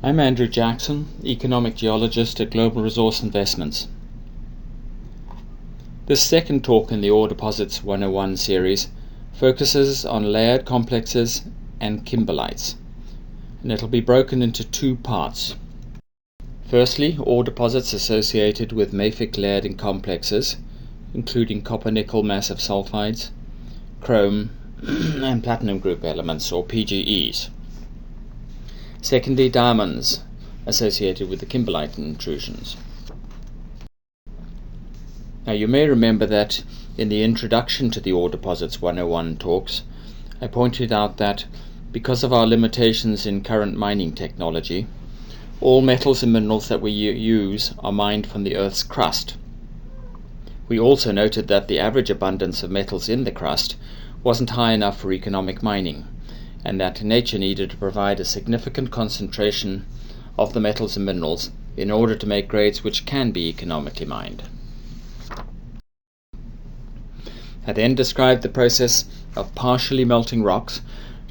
I'm Andrew Jackson, Economic Geologist at Global Resource Investments. This second talk in the Ore Deposits 101 series focuses on layered complexes and kimberlites, and it'll be broken into two parts. Firstly, ore deposits associated with mafic layered complexes, including copper-nickel massive sulfides, chrome and platinum group elements, or PGEs. Secondly, diamonds associated with the kimberlite intrusions. Now you may remember that in the introduction to the Ore Deposits 101 talks, I pointed out that because of our limitations in current mining technology, all metals and minerals that we use are mined from the Earth's crust. We also noted that the average abundance of metals in the crust wasn't high enough for economic mining, and that nature needed to provide a significant concentration of the metals and minerals in order to make grades which can be economically mined. I then described the process of partially melting rocks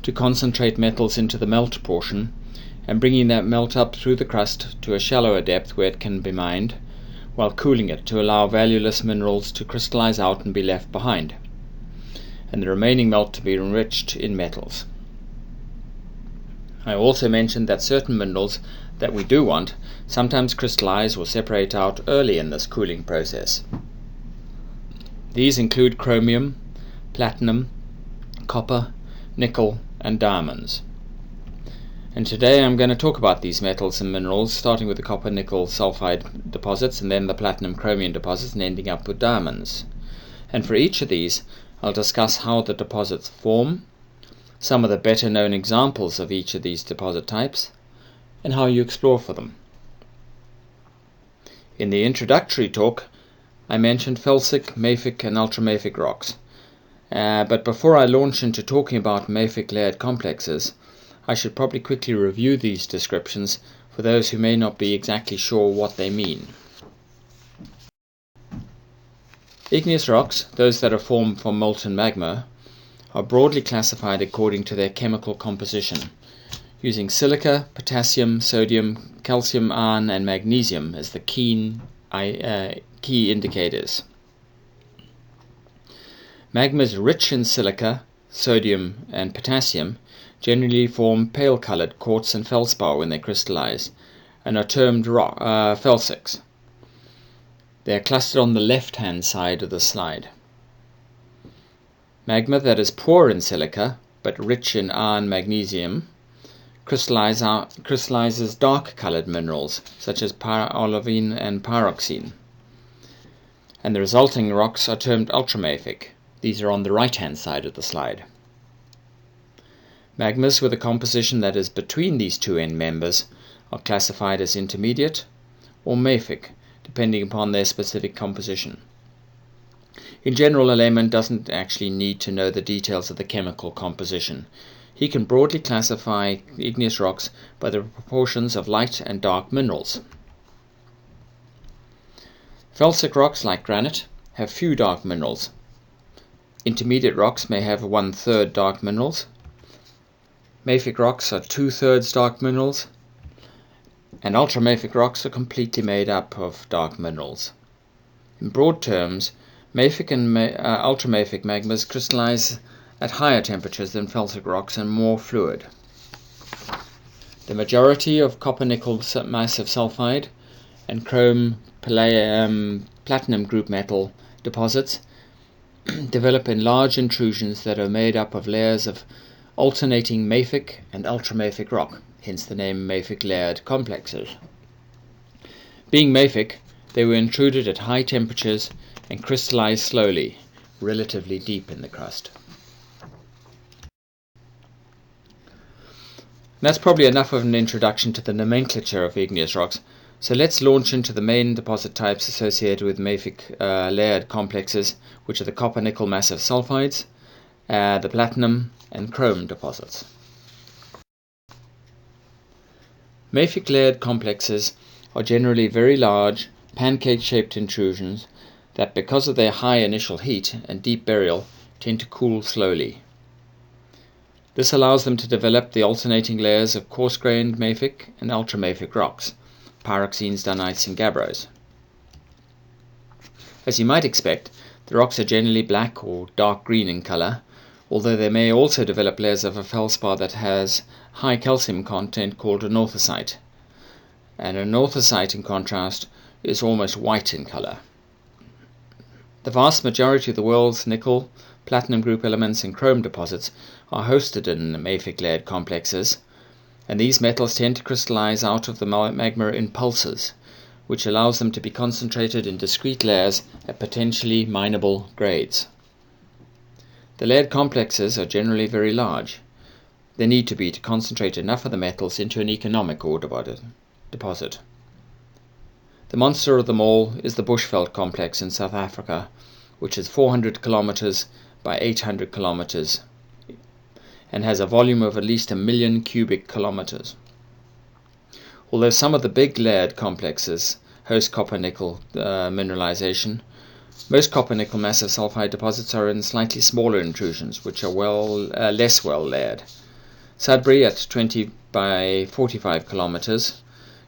to concentrate metals into the melt portion and bringing that melt up through the crust to a shallower depth where it can be mined, while cooling it to allow valueless minerals to crystallize out and be left behind, and the remaining melt to be enriched in metals. I also mentioned that certain minerals that we do want sometimes crystallize or separate out early in this cooling process. These include chromium, platinum, copper, nickel, and diamonds. And today I'm going to talk about these metals and minerals, starting with the copper-nickel sulfide deposits and then the platinum-chromium deposits and ending up with diamonds. And for each of these, I'll discuss how the deposits form, some of the better known examples of each of these deposit types, and how you explore for them. In the introductory talk, I mentioned felsic, mafic and ultramafic rocks. But before I launch into talking about mafic layered complexes, I should probably quickly review these descriptions for those who may not be exactly sure what they mean. Igneous rocks, those that are formed from molten magma, are broadly classified according to their chemical composition, using silica, potassium, sodium, calcium, iron, and magnesium as the key indicators. Magmas rich in silica, sodium, and potassium generally form pale-colored quartz and feldspar when they crystallize, and are termed felsics. They are clustered on the left-hand side of the slide. Magma that is poor in silica, but rich in iron magnesium, crystallizes dark-colored minerals, such as olivine and pyroxene. And the resulting rocks are termed ultramafic. These are on the right-hand side of the slide. Magmas with a composition that is between these two end members are classified as intermediate or mafic, depending upon their specific composition. In general, a layman doesn't actually need to know the details of the chemical composition. He can broadly classify igneous rocks by the proportions of light and dark minerals. Felsic rocks, like granite, have few dark minerals. Intermediate rocks may have 1/3 dark minerals. Mafic rocks are 2/3 dark minerals, and ultramafic rocks are completely made up of dark minerals. In broad terms, mafic and ultramafic magmas crystallize at higher temperatures than felsic rocks and more fluid. The majority of copper-nickel massive sulfide and chrome platinum group metal deposits develop in large intrusions that are made up of layers of alternating mafic and ultramafic rock, hence the name mafic layered complexes. Being mafic, they were intruded at high temperatures and crystallized slowly, relatively deep in the crust. That's probably enough of an introduction to the nomenclature of igneous rocks, so let's launch into the main deposit types associated with mafic layered complexes, which are the copper-nickel massive sulfides, the platinum and chrome deposits. Mafic layered complexes are generally very large, pancake-shaped intrusions that, because of their high initial heat and deep burial, tend to cool slowly. This allows them to develop the alternating layers of coarse-grained mafic and ultramafic rocks, pyroxenes, dunites, and gabbros. As you might expect, the rocks are generally black or dark green in color, although they may also develop layers of a feldspar that has high calcium content called anorthosite. And anorthosite, in contrast, is almost white in color. The vast majority of the world's nickel, platinum group elements and chrome deposits are hosted in mafic layered complexes, and these metals tend to crystallize out of the magma in pulses, which allows them to be concentrated in discrete layers at potentially mineable grades. The layered complexes are generally very large. They need to be to concentrate enough of the metals into an economic ore deposit. The monster of them all is the Bushveld complex in South Africa, which is 400 kilometers by 800 kilometers and has a volume of at least 1 million cubic kilometers. Although some of the big layered complexes host copper-nickel mineralization, most copper-nickel massive sulfide deposits are in slightly smaller intrusions, which are less well layered. Sudbury at 20 by 45 kilometers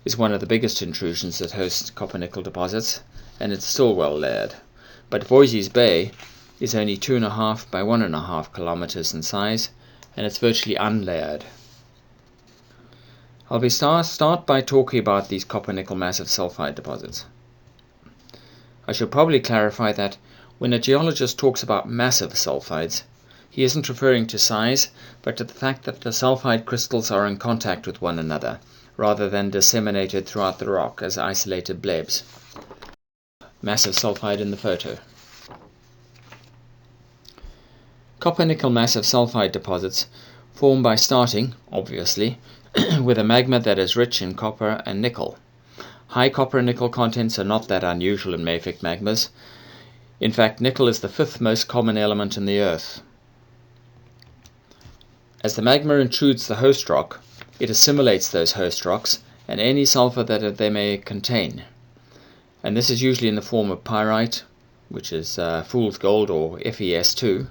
is one of the biggest intrusions that hosts copper-nickel deposits, and it's still well layered. But Voisey's Bay is only 2.5 by 1.5 kilometers in size, and it's virtually unlayered. I'll start by talking about these copper-nickel massive sulfide deposits. I should probably clarify that when a geologist talks about massive sulfides, he isn't referring to size, but to the fact that the sulfide crystals are in contact with one another, rather than disseminated throughout the rock as isolated blebs. Massive sulfide in the photo. Copper-nickel massive sulfide deposits form by starting, obviously, with a magma that is rich in copper and nickel. High copper and nickel contents are not that unusual in mafic magmas. In fact, nickel is the 5th most common element in the Earth. As the magma intrudes the host rock, it assimilates those host rocks and any sulfur that they may contain. And this is usually in the form of pyrite, which is fool's gold, or FeS2.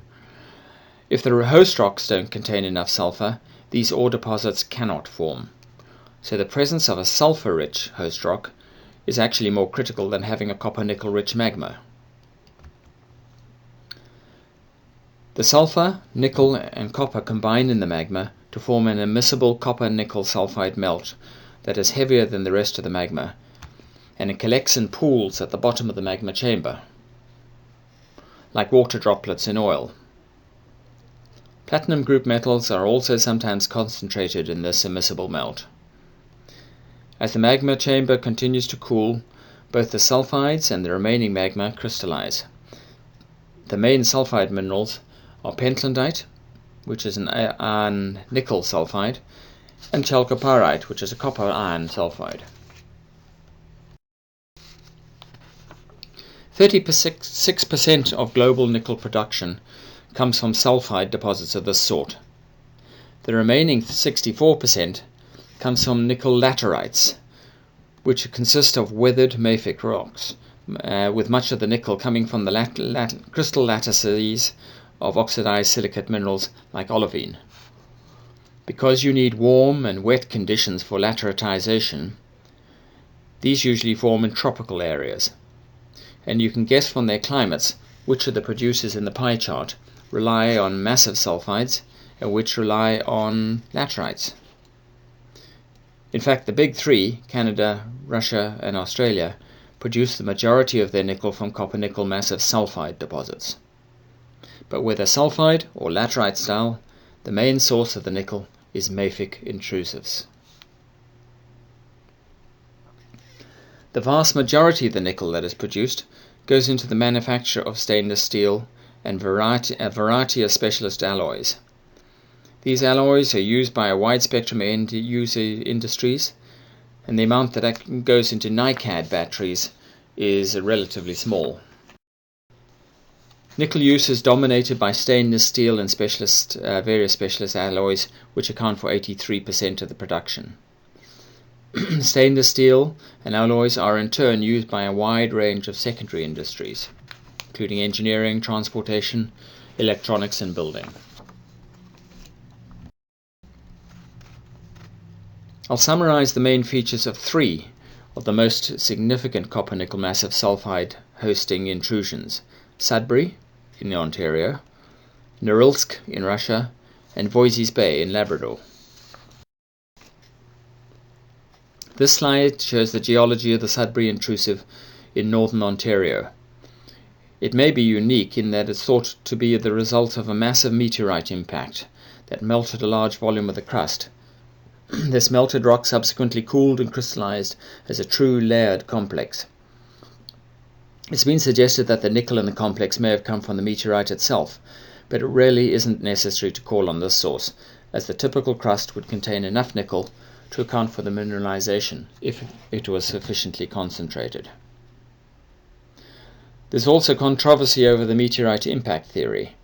If the host rocks don't contain enough sulfur, these ore deposits cannot form. So the presence of a sulfur-rich host rock is actually more critical than having a copper-nickel rich magma. The sulfur, nickel and copper combine in the magma to form an immiscible copper-nickel sulfide melt that is heavier than the rest of the magma, and it collects in pools at the bottom of the magma chamber, like water droplets in oil. Platinum group metals are also sometimes concentrated in this immiscible melt. As the magma chamber continues to cool, both the sulfides and the remaining magma crystallize. The main sulfide minerals are pentlandite, which is an iron nickel sulfide, and chalcopyrite, which is a copper iron sulfide. 36% of global nickel production comes from sulfide deposits of this sort. The remaining 64% comes from nickel laterites, which consist of weathered mafic rocks, with much of the nickel coming from the crystal lattices of oxidized silicate minerals like olivine. Because you need warm and wet conditions for lateritization, these usually form in tropical areas, and you can guess from their climates which of the producers in the pie chart rely on massive sulfides and which rely on laterites. In fact, the big three, Canada, Russia and Australia, produce the majority of their nickel from copper-nickel massive sulfide deposits. But whether sulfide or laterite style, the main source of the nickel is mafic intrusives. The vast majority of the nickel that is produced goes into the manufacture of stainless steel and a variety of specialist alloys. These alloys are used by a wide spectrum of end-user industries, and the amount that goes into NiCad batteries is relatively small. Nickel use is dominated by stainless steel and various specialist alloys, which account for 83% of the production. Stainless steel and alloys are in turn used by a wide range of secondary industries, including engineering, transportation, electronics and building. I'll summarize the main features of three of the most significant copper-nickel massive sulfide hosting intrusions: Sudbury in Ontario, Norilsk in Russia, and Voisey's Bay in Labrador. This slide shows the geology of the Sudbury intrusive in northern Ontario. It may be unique in that it's thought to be the result of a massive meteorite impact that melted a large volume of the crust. This melted rock subsequently cooled and crystallized as a true layered complex. It's been suggested that the nickel in the complex may have come from the meteorite itself, but it really isn't necessary to call on this source, as the typical crust would contain enough nickel to account for the mineralization if it was sufficiently concentrated. There's also controversy over the meteorite impact theory,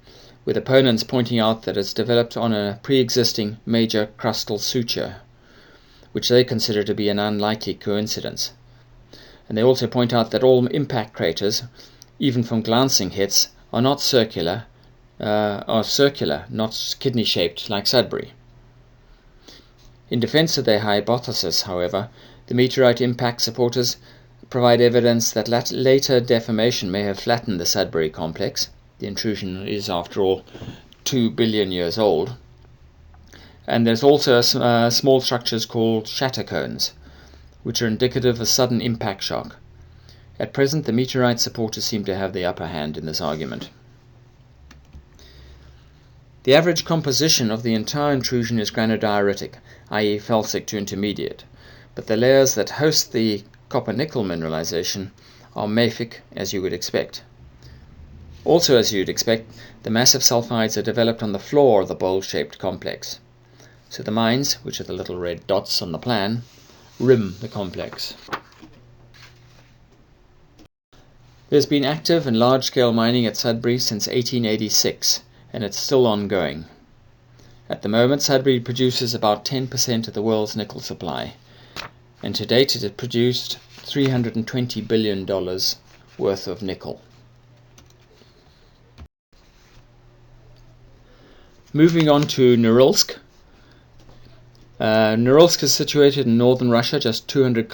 with opponents pointing out that it's developed on a pre-existing major crustal suture, which they consider to be an unlikely coincidence. And they also point out that all impact craters, even from glancing hits, are circular, not kidney-shaped like Sudbury. In defense of their hypothesis, however, the meteorite impact supporters provide evidence that later deformation may have flattened the Sudbury complex. The intrusion is, after all, 2 billion years old. And there's also small structures called shatter cones, which are indicative of a sudden impact shock. At present, the meteorite supporters seem to have the upper hand in this argument. The average composition of the entire intrusion is granodioritic, i.e. felsic to intermediate, but the layers that host the copper-nickel mineralization are mafic, as you would expect. Also, as you'd expect, the massive sulfides are developed on the floor of the bowl-shaped complex. So the mines, which are the little red dots on the plan, rim the complex. There's been active and large-scale mining at Sudbury since 1886, and it's still ongoing. At the moment, Sudbury produces about 10% of the world's nickel supply, and to date it has produced $320 billion worth of nickel. Moving on to Norilsk. Norilsk is situated in northern Russia, just 200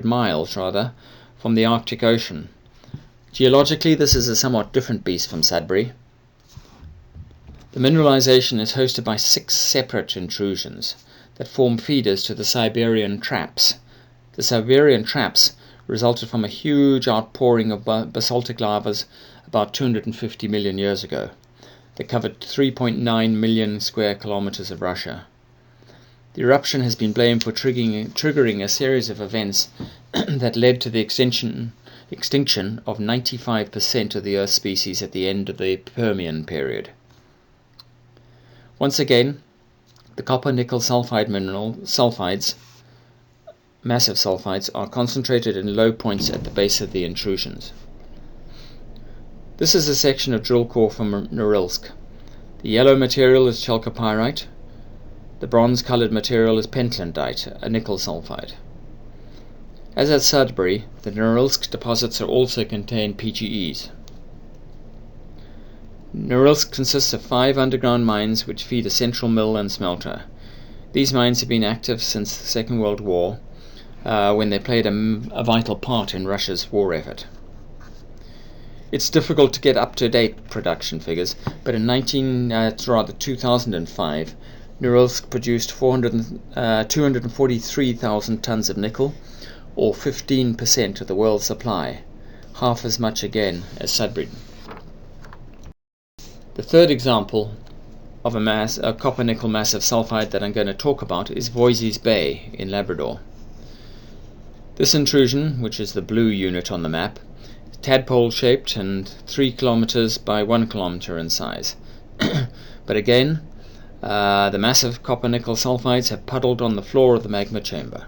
miles from the Arctic Ocean. Geologically, this is a somewhat different beast from Sudbury. The mineralization is hosted by 6 separate intrusions that form feeders to the Siberian traps. The Siberian traps resulted from a huge outpouring of basaltic lavas about 250 million years ago. They covered 3.9 million square kilometers of Russia. The eruption has been blamed for triggering a series of events that led to the extinction of 95% of the Earth's species at the end of the Permian period. Once again, the copper-nickel sulfide massive sulfides, are concentrated in low points at the base of the intrusions. This is a section of drill core from Norilsk. The yellow material is chalcopyrite. The bronze-colored material is pentlandite, a nickel sulfide. As at Sudbury, the Norilsk deposits also contain PGEs. Norilsk consists of 5 underground mines which feed a central mill and smelter. These mines have been active since the Second World War, when they played a vital part in Russia's war effort. It's difficult to get up-to-date production figures, but in 2005, Norilsk produced 243,000 tons of nickel, or 15% of the world's supply, half as much again as Sudbury. The third example of a copper-nickel massive sulfide that I'm going to talk about is Voisey's Bay in Labrador. This intrusion, which is the blue unit on the map, is tadpole-shaped and 3 kilometers by 1 kilometer in size. But again, the massive copper-nickel sulfides have puddled on the floor of the magma chamber.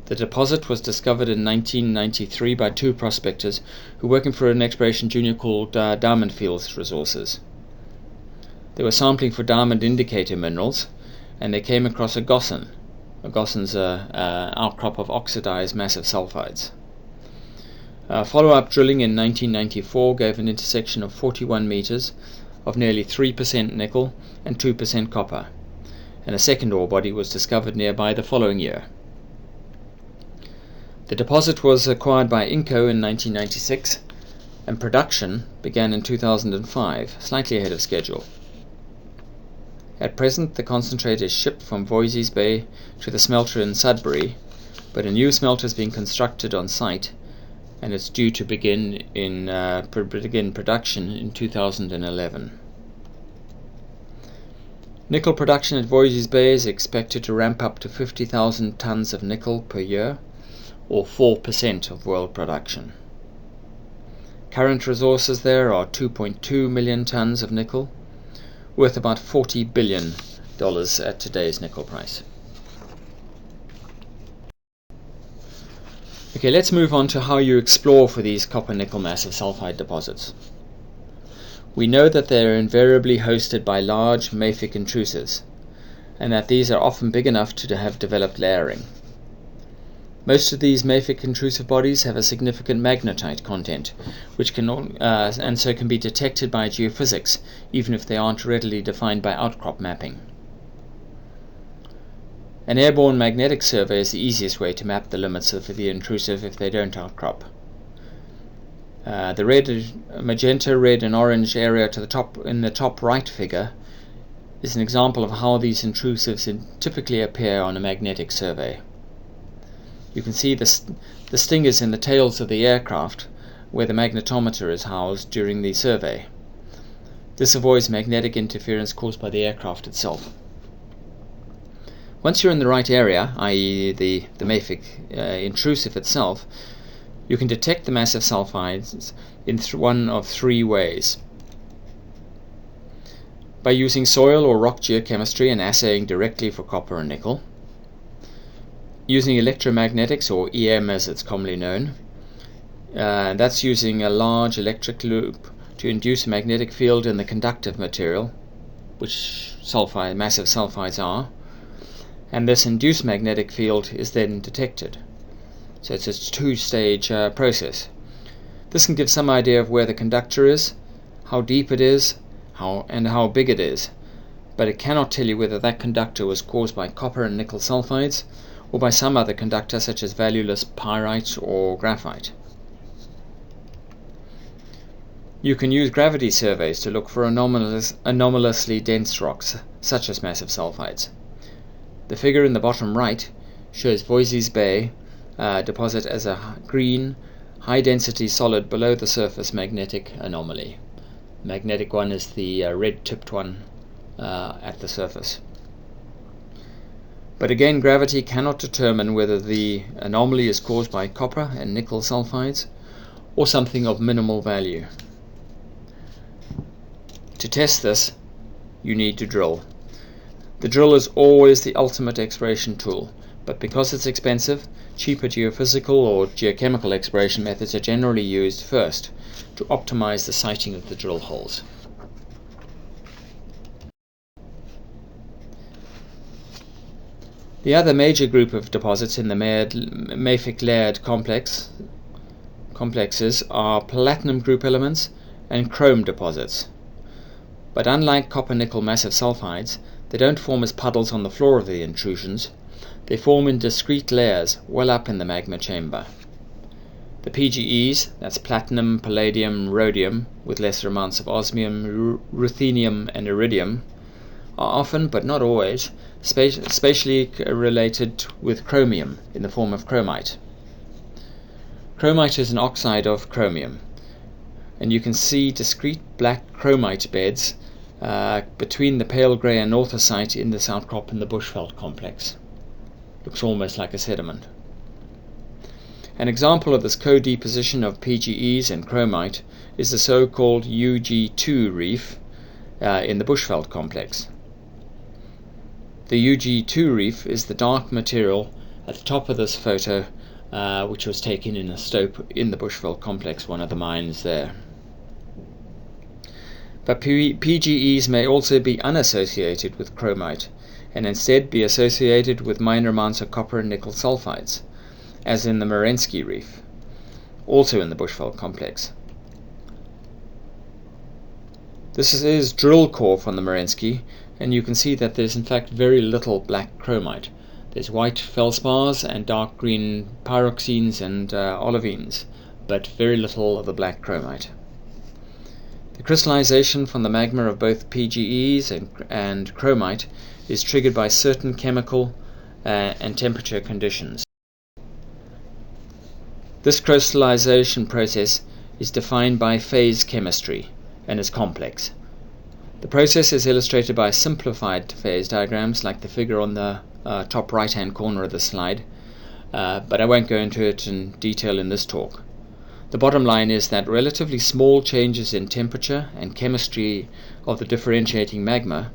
The deposit was discovered in 1993 by 2 prospectors who were working for an exploration junior called Diamond Fields Resources. They were sampling for diamond indicator minerals, and they came across a gossan. A gossan's an outcrop of oxidized massive sulfides. Follow-up drilling in 1994 gave an intersection of 41 meters of nearly 3% nickel and 2% copper. and a second ore body was discovered nearby the following year. The deposit was acquired by Inco in 1996, and production began in 2005, slightly ahead of schedule. At present, the concentrate is shipped from Voisey's Bay to the smelter in Sudbury, but a new smelter is being constructed on site, and it's due to begin production in 2011. Nickel production at Voisey's Bay is expected to ramp up to 50,000 tons of nickel per year, or 4% of world production. Current resources there are 2.2 million tons of nickel, worth about $40 billion at today's nickel price. Okay, let's move on to how you explore for these copper-nickel massive sulfide deposits. We know that they are invariably hosted by large mafic intrusives, and that these are often big enough to have developed layering. Most of these mafic intrusive bodies have a significant magnetite content, which and so can be detected by geophysics, even if they aren't readily defined by outcrop mapping. An airborne magnetic survey is the easiest way to map the limits of the intrusive if they don't outcrop. The red, magenta, red and orange area in the top right figure is an example of how these intrusives typically appear on a magnetic survey. You can see the stingers in the tails of the aircraft where the magnetometer is housed during the survey. This avoids magnetic interference caused by the aircraft itself. Once you're in the right area, i.e. the mafic intrusive itself, you can detect the massive sulfides in one of three ways. By using soil or rock geochemistry and assaying directly for copper and nickel, using electromagnetics, or EM as it's commonly known. That's using a large electric loop to induce a magnetic field in the conductive material, which massive sulfides are, and this induced magnetic field is then detected. So it's a two-stage process. This can give some idea of where the conductor is, how deep it is, and how big it is, but it cannot tell you whether that conductor was caused by copper and nickel sulfides, or by some other conductor such as valueless pyrite or graphite. You can use gravity surveys to look for anomalously dense rocks, such as massive sulfides. The figure in the bottom right shows Voisey's Bay deposit as a green, high-density solid below the surface magnetic anomaly. Magnetic one is the red-tipped one at the surface. But again, gravity cannot determine whether the anomaly is caused by copper and nickel sulfides or something of minimal value. To test this, you need to drill. The drill is always the ultimate exploration tool, but because it's expensive, cheaper geophysical or geochemical exploration methods are generally used first to optimize the siting of the drill holes. The other major group of deposits in the mafic layered complexes are platinum group elements and chrome deposits. But unlike copper-nickel massive sulfides, they don't form as puddles on the floor of the intrusions. They form in discrete layers well up in the magma chamber. The PGEs, that's platinum, palladium, rhodium, with lesser amounts of osmium, ruthenium and iridium, are often, but not always, spatially related with chromium in the form of chromite. Chromite is an oxide of chromium, and you can see discrete black chromite beds between the pale grey anorthosite in this outcrop in the Bushveld complex. Looks almost like a sediment. An example of this co-deposition of PGEs and chromite is the so-called UG2 reef in the Bushveld complex. The UG2 reef is the dark material at the top of this photo, which was taken in a stope in the Bushveld complex, one of the mines there. But PGEs may also be unassociated with chromite, and instead be associated with minor amounts of copper and nickel sulfides, as in the Merensky reef, also in the Bushveld complex. This is drill core from the Merensky, and you can see that there's in fact very little black chromite. There's white feldspars and dark green pyroxenes and olivines, but very little of the black chromite. The crystallization from the magma of both PGEs and chromite is triggered by certain chemical and temperature conditions. This crystallization process is defined by phase chemistry and is complex. The process is illustrated by simplified phase diagrams like the figure on the top right hand corner of the slide, but I won't go into it in detail in this talk. The bottom line is that relatively small changes in temperature and chemistry of the differentiating magma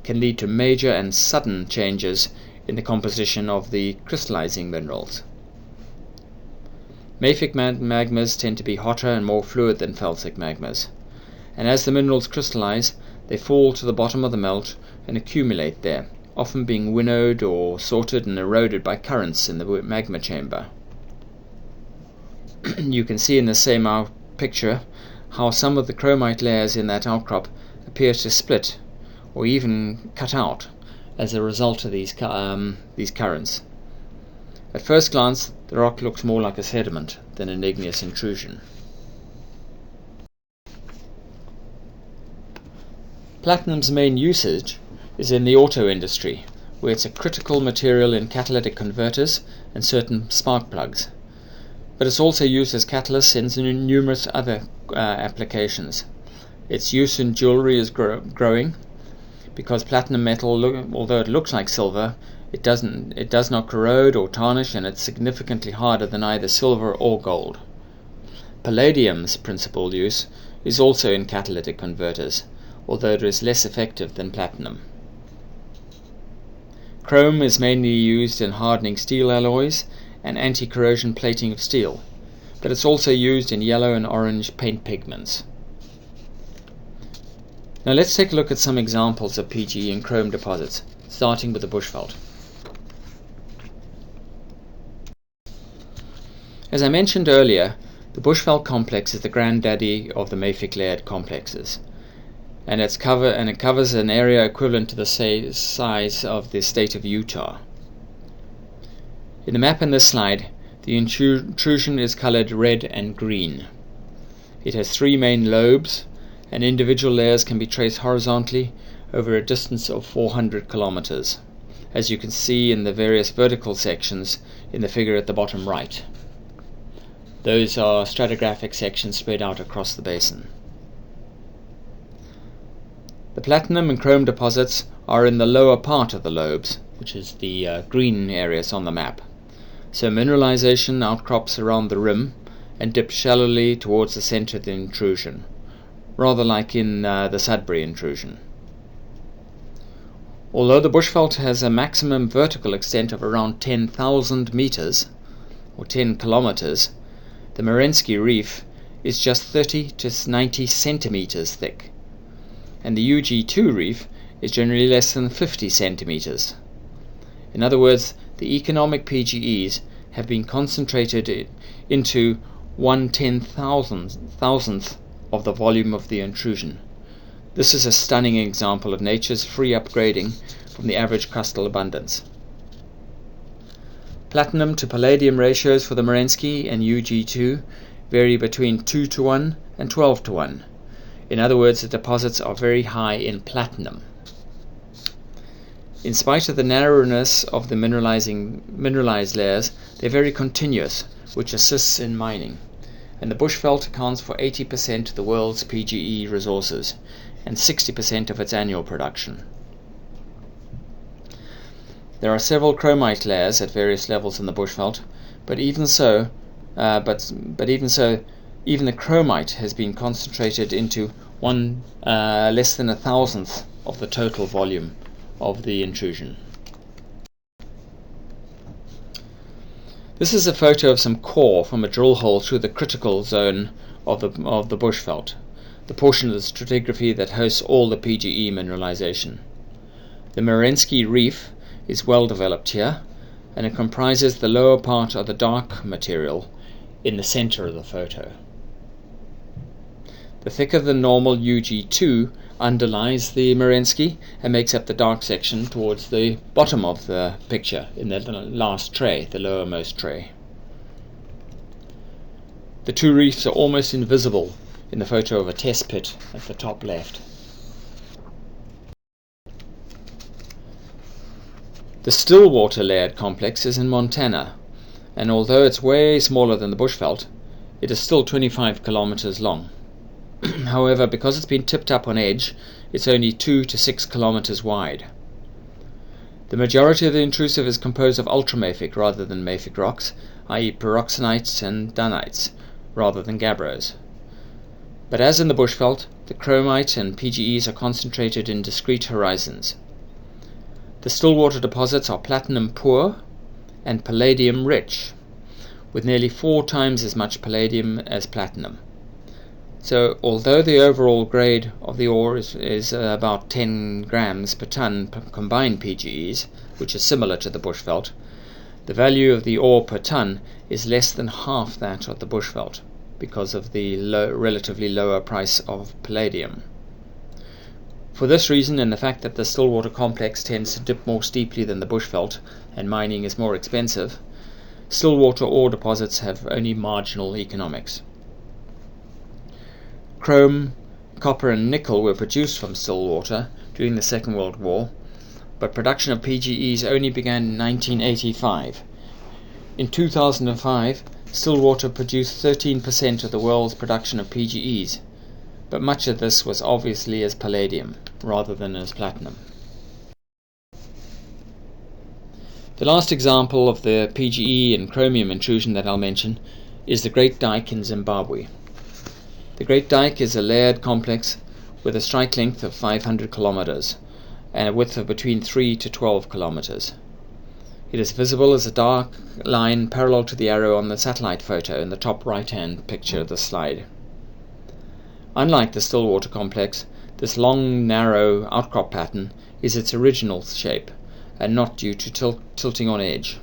can lead to major and sudden changes in the composition of the crystallizing minerals. Mafic magmas tend to be hotter and more fluid than felsic magmas, and as the minerals crystallize, they fall to the bottom of the melt and accumulate there, often being winnowed or sorted and eroded by currents in the magma chamber. You can see in the same picture how some of the chromite layers in that outcrop appear to split or even cut out as a result of these currents. At first glance, the rock looks more like a sediment than an igneous intrusion. Platinum's main usage is in the auto industry, where it's a critical material in catalytic converters and certain spark plugs. But it's also used as catalyst in numerous other applications. Its use in jewelry is growing, because platinum metal, although it looks like silver, it does not corrode or tarnish, and it's significantly harder than either silver or gold. Palladium's principal use is also in catalytic converters, although it is less effective than platinum. Chrome is mainly used in hardening steel alloys and anti-corrosion plating of steel, but it's also used in yellow and orange paint pigments. Now let's take a look at some examples of PGE and chrome deposits, starting with the bushveld. As I mentioned earlier, the bushveld complex is the granddaddy of the mafic layered complexes, and it covers an area equivalent to the size of the state of Utah. In the map in this slide, the intrusion is colored red and green. It has 3 main lobes, and individual layers can be traced horizontally over a distance of 400 kilometers, as you can see in the various vertical sections in the figure at the bottom right. Those are stratigraphic sections spread out across the basin. The platinum and chrome deposits are in the lower part of the lobes, which is the green areas on the map. So mineralization outcrops around the rim and dips shallowly towards the center of the intrusion, rather like in the Sudbury intrusion. Although the bushveld has a maximum vertical extent of around 10,000 meters, or 10 kilometers, the Merensky Reef is just 30 to 90 centimeters thick, and the UG2 reef is generally less than 50 centimeters. In other words, the economic PGEs have been concentrated into 1/10,000th of the volume of the intrusion. This is a stunning example of nature's free upgrading from the average crustal abundance. Platinum to palladium ratios for the Merensky and UG2 vary between 2:1 and 12:1. In other words, the deposits are very high in platinum. In spite of the narrowness of the mineralized layers, they're very continuous, which assists in mining. And the bushveld accounts for 80% of the world's PGE resources and 60% of its annual production. There are several chromite layers at various levels in the bushveld, but even the chromite has been concentrated into less than 1,000th of the total volume of the intrusion. This is a photo of some core from a drill hole through the critical zone of the bushveld, the portion of the stratigraphy that hosts all the PGE mineralization. The Merensky Reef is well developed here, and it comprises the lower part of the dark material in the center of the photo. The thicker than normal UG2 underlies the Merensky and makes up the dark section towards the bottom of the picture in the last tray, the lowermost tray. The two reefs are almost invisible in the photo of a test pit at the top left. The Stillwater layered complex is in Montana, and although it's way smaller than the bushveld, it is still 25 kilometers long. However, because it's been tipped up on edge, it's only 2 to 6 kilometers wide. The majority of the intrusive is composed of ultramafic rather than mafic rocks, i.e. pyroxenites and dunites, rather than gabbros. But as in the bushveld, the chromite and PGEs are concentrated in discrete horizons. The Stillwater deposits are platinum poor and palladium rich, with nearly 4 times as much palladium as platinum. So although the overall grade of the ore is about 10 grams per ton combined PGEs, which is similar to the bushveld, the value of the ore per ton is less than half that of the bushveld because of the relatively lower price of palladium. For this reason, and the fact that the Stillwater complex tends to dip more steeply than the bushveld and mining is more expensive, Stillwater ore deposits have only marginal economics. Chrome, copper and nickel were produced from Stillwater during the Second World War, but production of PGEs only began in 1985. In 2005, Stillwater produced 13% of the world's production of PGEs, but much of this was obviously as palladium rather than as platinum. The last example of the PGE and chromium intrusion that I'll mention is the Great Dyke in Zimbabwe. The Great Dyke is a layered complex with a strike length of 500 kilometers and a width of between 3 to 12 kilometers. It is visible as a dark line parallel to the arrow on the satellite photo in the top right-hand picture of the slide. Unlike the Stillwater complex, this long, narrow outcrop pattern is its original shape and not due to tilting on edge.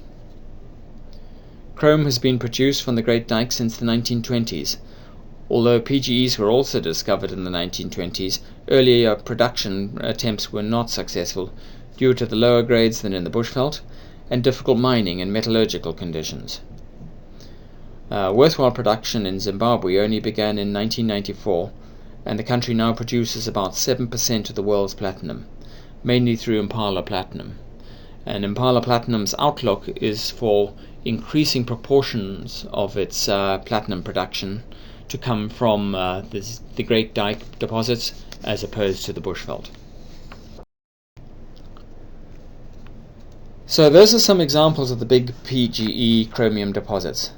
Chrome has been produced from the Great Dyke since the 1920s. Although PGEs were also discovered in the 1920s, earlier production attempts were not successful due to the lower grades than in the bushveld and difficult mining and metallurgical conditions. Worthwhile production in Zimbabwe only began in 1994, and the country now produces about 7% of the world's platinum, mainly through Impala Platinum. And Impala Platinum's outlook is for increasing proportions of its platinum production to come from the Great Dyke deposits as opposed to the bushveld. So those are some examples of the big PGE chromium deposits.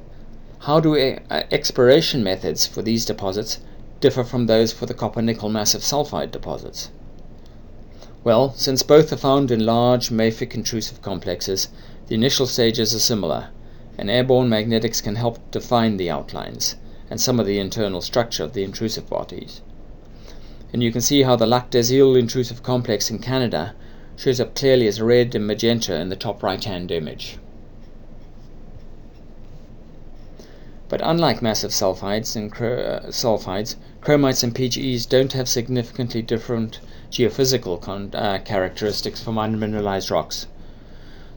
How do exploration methods for these deposits differ from those for the copper-nickel massive sulfide deposits? Well, since both are found in large mafic intrusive complexes, the initial stages are similar, and airborne magnetics can help define the outlines and some of the internal structure of the intrusive bodies. And you can see how the Lac des Îles intrusive complex in Canada shows up clearly as red and magenta in the top right-hand image. But unlike massive sulfides and chromites and PGEs don't have significantly different geophysical characteristics from unmineralized rocks.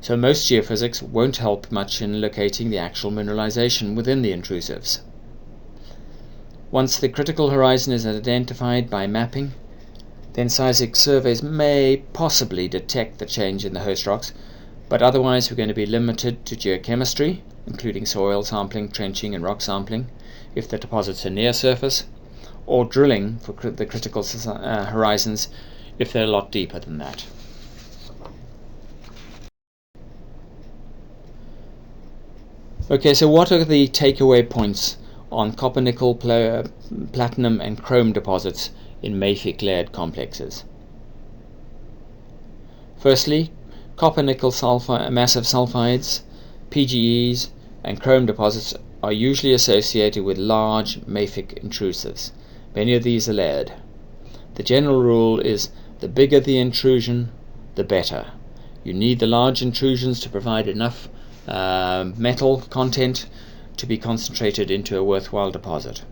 So most geophysics won't help much in locating the actual mineralization within the intrusives. Once the critical horizon is identified by mapping, then seismic surveys may possibly detect the change in the host rocks, but otherwise we're going to be limited to geochemistry, including soil sampling, trenching and rock sampling, if the deposits are near surface, or drilling for the critical horizons if they're a lot deeper than that. Okay, so what are the takeaway points on copper, nickel, platinum and chrome deposits in mafic layered complexes? Firstly, copper, nickel, massive sulfides, PGEs and chrome deposits are usually associated with large mafic intrusives. Many of these are layered. The general rule is the bigger the intrusion, the better. You need the large intrusions to provide enough metal content to be concentrated into a worthwhile deposit.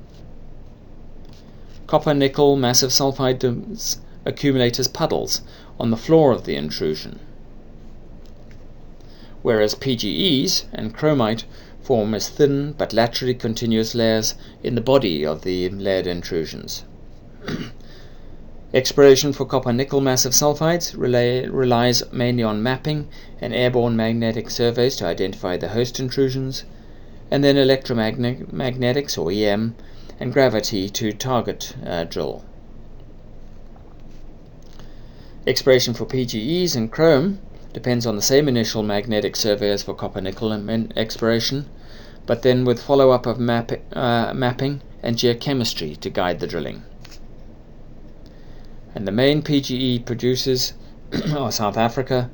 Copper, nickel, massive sulfides accumulate as puddles on the floor of the intrusion, whereas PGEs and chromite form as thin but laterally continuous layers in the body of the layered intrusions. Exploration for copper-nickel massive sulfides relies mainly on mapping and airborne magnetic surveys to identify the host intrusions, and then electromagnetics, or EM, and gravity to target drill. Exploration for PGEs and chrome depends on the same initial magnetic survey as for copper-nickel exploration, but then with follow-up of mapping and geochemistry to guide the drilling. And the main PGE producers are South Africa,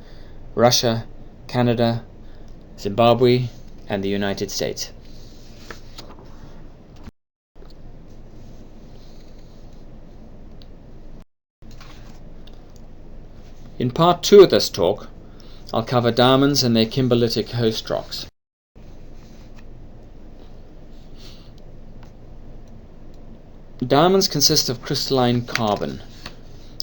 Russia, Canada, Zimbabwe, and the United States. In part 2 of this talk, I'll cover diamonds and their kimberlitic host rocks. Diamonds consist of crystalline carbon.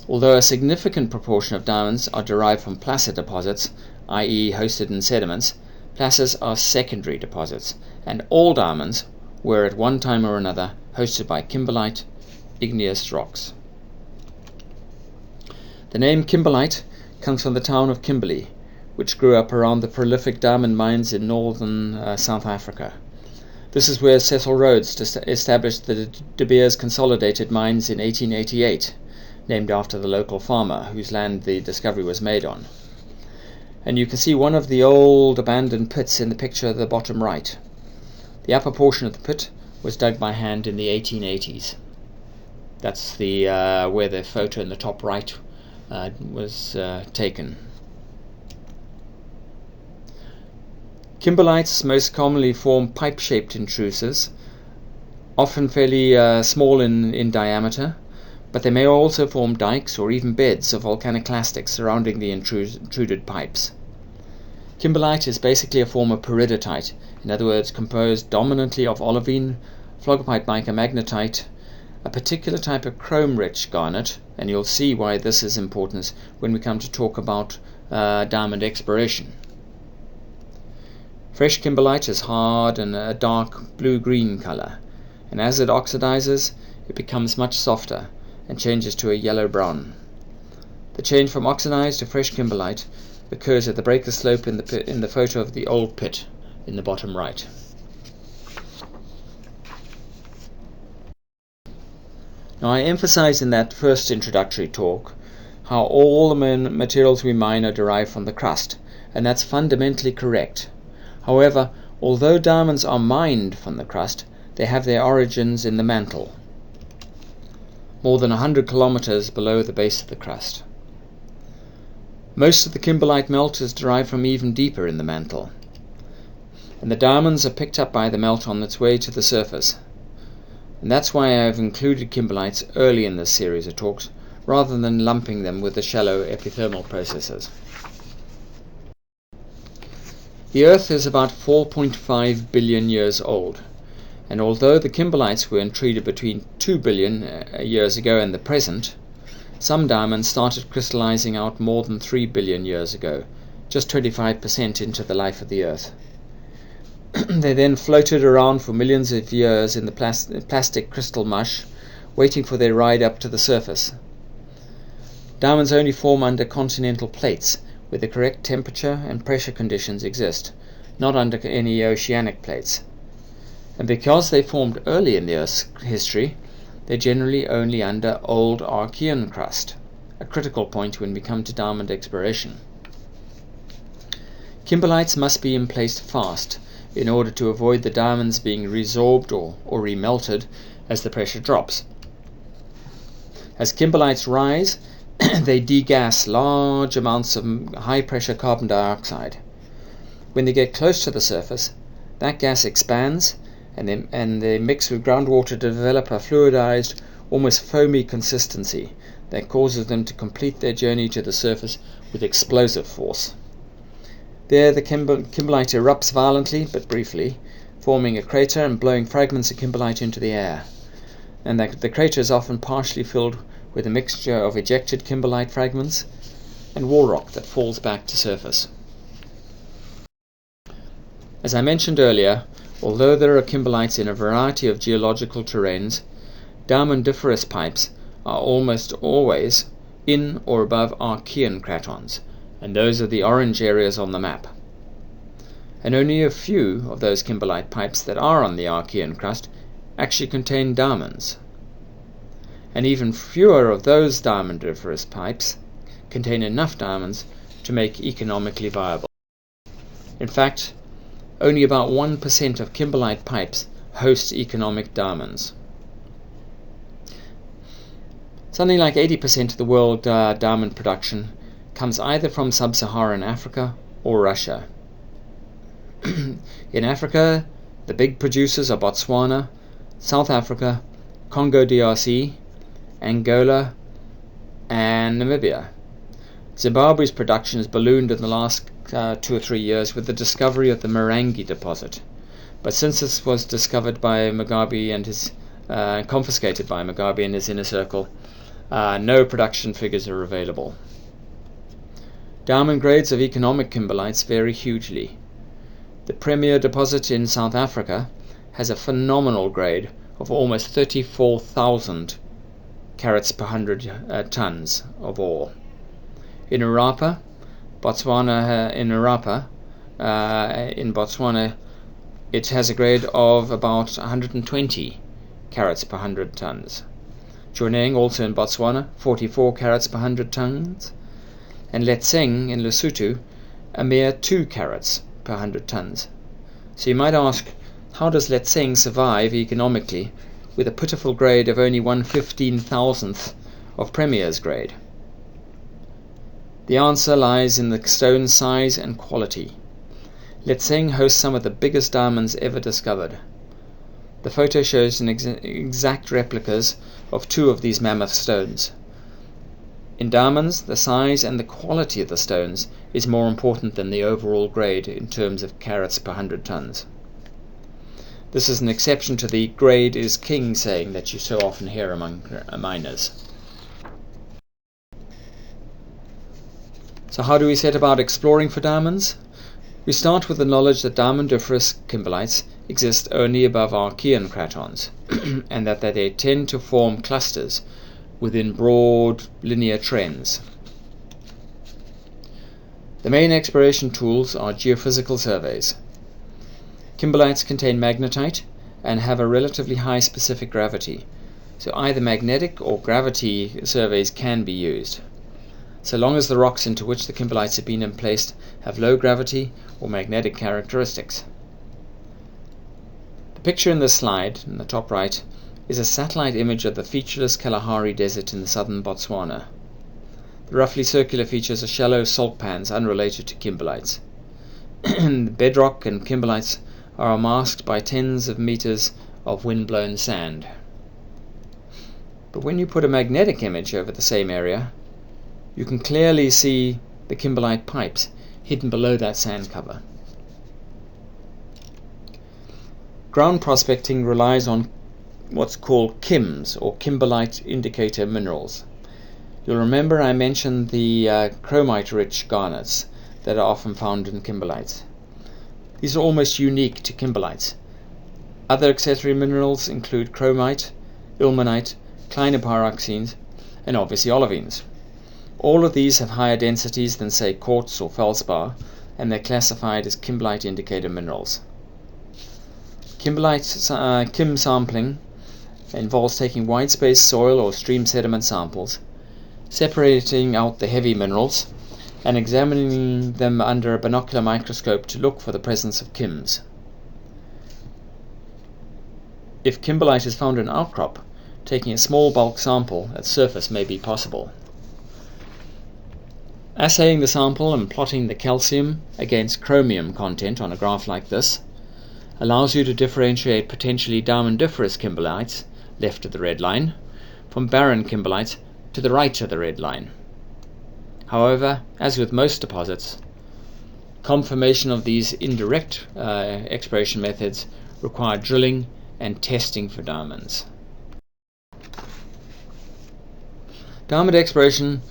Although a significant proportion of diamonds are derived from placer deposits, i.e. hosted in sediments, placers are secondary deposits, and all diamonds were at one time or another hosted by kimberlite igneous rocks. The name Kimberlite comes from the town of Kimberley, which grew up around the prolific diamond mines in northern South Africa. This is where Cecil Rhodes established the De Beers Consolidated Mines in 1888, named after the local farmer whose land the discovery was made on. And you can see one of the old abandoned pits in the picture at the bottom right. The upper portion of the pit was dug by hand in the 1880s. That's the where the photo in the top right was taken. Kimberlites most commonly form pipe-shaped intrusives, often fairly small in diameter, but they may also form dikes or even beds of volcaniclastics surrounding the intruded pipes. Kimberlite is basically a form of peridotite, in other words composed dominantly of olivine, phlogopite mica magnetite, a particular type of chrome-rich garnet, and you'll see why this is important when we come to talk about diamond exploration. Fresh kimberlite is hard and a dark blue-green color, and as it oxidizes, it becomes much softer and changes to a yellow-brown. The change from oxidized to fresh kimberlite occurs at the breaker slope in the photo of the old pit in the bottom right. Now, I emphasized in that first introductory talk how all the materials we mine are derived from the crust, and that's fundamentally correct. However, although diamonds are mined from the crust, they have their origins in the mantle, more than 100 kilometers below the base of the crust. Most of the kimberlite melt is derived from even deeper in the mantle, and the diamonds are picked up by the melt on its way to the surface. And that's why I've included kimberlites early in this series of talks, rather than lumping them with the shallow epithermal processes. The Earth is about 4.5 billion years old, and although the kimberlites were intruded between 2 billion years ago and the present, some diamonds started crystallizing out more than 3 billion years ago, just 25% into the life of the Earth. They then floated around for millions of years in the plastic crystal mush, waiting for their ride up to the surface. Diamonds only form under continental plates, where the correct temperature and pressure conditions exist, not under any oceanic plates. And because they formed early in the Earth's history, they're generally only under old Archean crust, a critical point when we come to diamond exploration. Kimberlites must be emplaced fast in order to avoid the diamonds being resorbed or remelted as the pressure drops. As kimberlites rise, they degas large amounts of high-pressure carbon dioxide. When they get close to the surface, that gas expands and they mix with groundwater to develop a fluidized, almost foamy consistency that causes them to complete their journey to the surface with explosive force. There the kimberlite erupts violently but briefly, forming a crater and blowing fragments of kimberlite into the air. And the crater is often partially filled with a mixture of ejected kimberlite fragments and wall rock that falls back to surface. As I mentioned earlier, although there are kimberlites in a variety of geological terrains, diamondiferous pipes are almost always in or above Archean cratons, and those are the orange areas on the map. And only a few of those kimberlite pipes that are on the Archean crust actually contain diamonds. And even fewer of those diamondiferous pipes contain enough diamonds to make economically viable. In fact, only about 1% of kimberlite pipes host economic diamonds. Something like 80% of the world diamond production comes either from sub-Saharan Africa or Russia. In Africa, the big producers are Botswana, South Africa, Congo DRC, Angola, and Namibia. Zimbabwe's production has ballooned in the last 2 or 3 years with the discovery of the Marangi deposit. But since this was discovered by Mugabe and his confiscated by Mugabe and his inner circle, no production figures are available. Diamond grades of economic kimberlites vary hugely. The premier deposit in South Africa has a phenomenal grade of almost 34,000 carats per 100 tons of ore. In Botswana, it has a grade of about 120 carats per 100 tons. Choneng, also in Botswana, 44 carats per 100 tons, and Letseng in Lesotho, a mere 2 carats per 100 tons. So you might ask, how does Letseng survive economically with a pitiful grade of only 1/15,000th of Premier's grade? The answer lies in the stone size and quality. Letseng hosts some of the biggest diamonds ever discovered. The photo shows exact replicas of 2 of these mammoth stones. In diamonds, the size and the quality of the stones is more important than the overall grade in terms of carats per 100 tons. This is an exception to the grade is king saying that you so often hear among miners. So how do we set about exploring for diamonds? We start with the knowledge that diamondiferous kimberlites exist only above Archean cratons, and that they tend to form clusters within broad linear trends. The main exploration tools are geophysical surveys. Kimberlites contain magnetite and have a relatively high specific gravity, so either magnetic or gravity surveys can be used, so long as the rocks into which the kimberlites have been emplaced have low gravity or magnetic characteristics. The picture in this slide, in the top right, is a satellite image of the featureless Kalahari Desert in southern Botswana. The roughly circular features are shallow salt pans unrelated to kimberlites. The bedrock and kimberlites are masked by tens of meters of wind-blown sand. But when you put a magnetic image over the same area, you can clearly see the kimberlite pipes hidden below that sand cover. Ground prospecting relies on what's called KIMs, or kimberlite indicator minerals. You'll remember I mentioned the chromite-rich garnets that are often found in kimberlites. These are almost unique to kimberlites. Other accessory minerals include chromite, ilmenite, clinopyroxenes, and obviously olivines. All of these have higher densities than, say, quartz or feldspar, and they're classified as kimberlite indicator minerals. Kim sampling involves taking wide-spaced soil or stream sediment samples, separating out the heavy minerals, and examining them under a binocular microscope to look for the presence of kims. If kimberlite is found in outcrop, taking a small bulk sample at surface may be possible. Assaying the sample and plotting the calcium against chromium content on a graph like this allows you to differentiate potentially diamondiferous kimberlites, left of the red line, from barren kimberlites to the right of the red line. However, as with most deposits, confirmation of these indirect exploration methods require drilling and testing for diamonds. Diamond exploration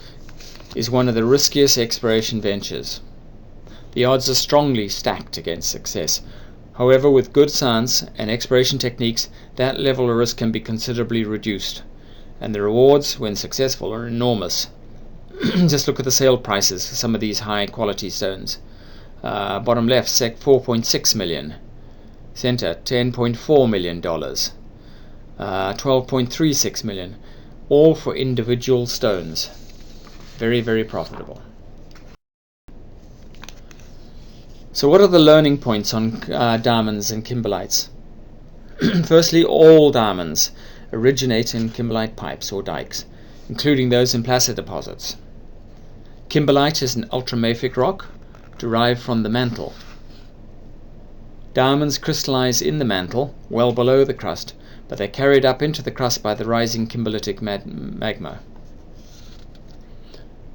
is one of the riskiest exploration ventures. The odds are strongly stacked against success. However, with good science and exploration techniques, that level of risk can be considerably reduced, and the rewards, when successful, are enormous. Just look at the sale prices for some of these high quality stones. Bottom left, 4.6 million. Center, $10.4 million. 12.36 million. All for individual stones. Very, very profitable. So what are the learning points on diamonds and kimberlites? Firstly, all diamonds originate in kimberlite pipes or dikes, including those in placer deposits. Kimberlite is an ultramafic rock derived from the mantle. Diamonds crystallize in the mantle, well below the crust, but they're carried up into the crust by the rising kimberlitic magma.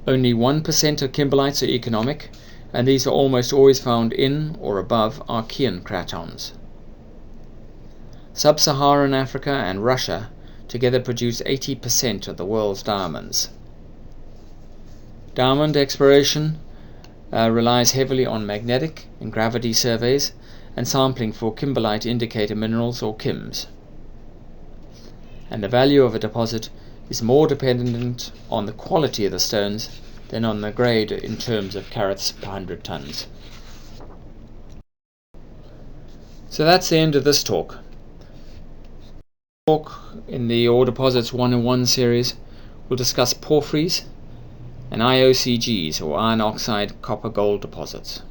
Only 1% of kimberlites are economic, and these are almost always found in or above Archean cratons. Sub-Saharan Africa and Russia together produce 80% of the world's diamonds. Diamond exploration relies heavily on magnetic and gravity surveys and sampling for kimberlite indicator minerals or KIMs. And the value of a deposit is more dependent on the quality of the stones than on the grade in terms of carats per 100 tons. So that's the end of this talk. In the Ore Deposits 101 series, we'll discuss porphyries and IOCGs, or iron oxide copper gold deposits.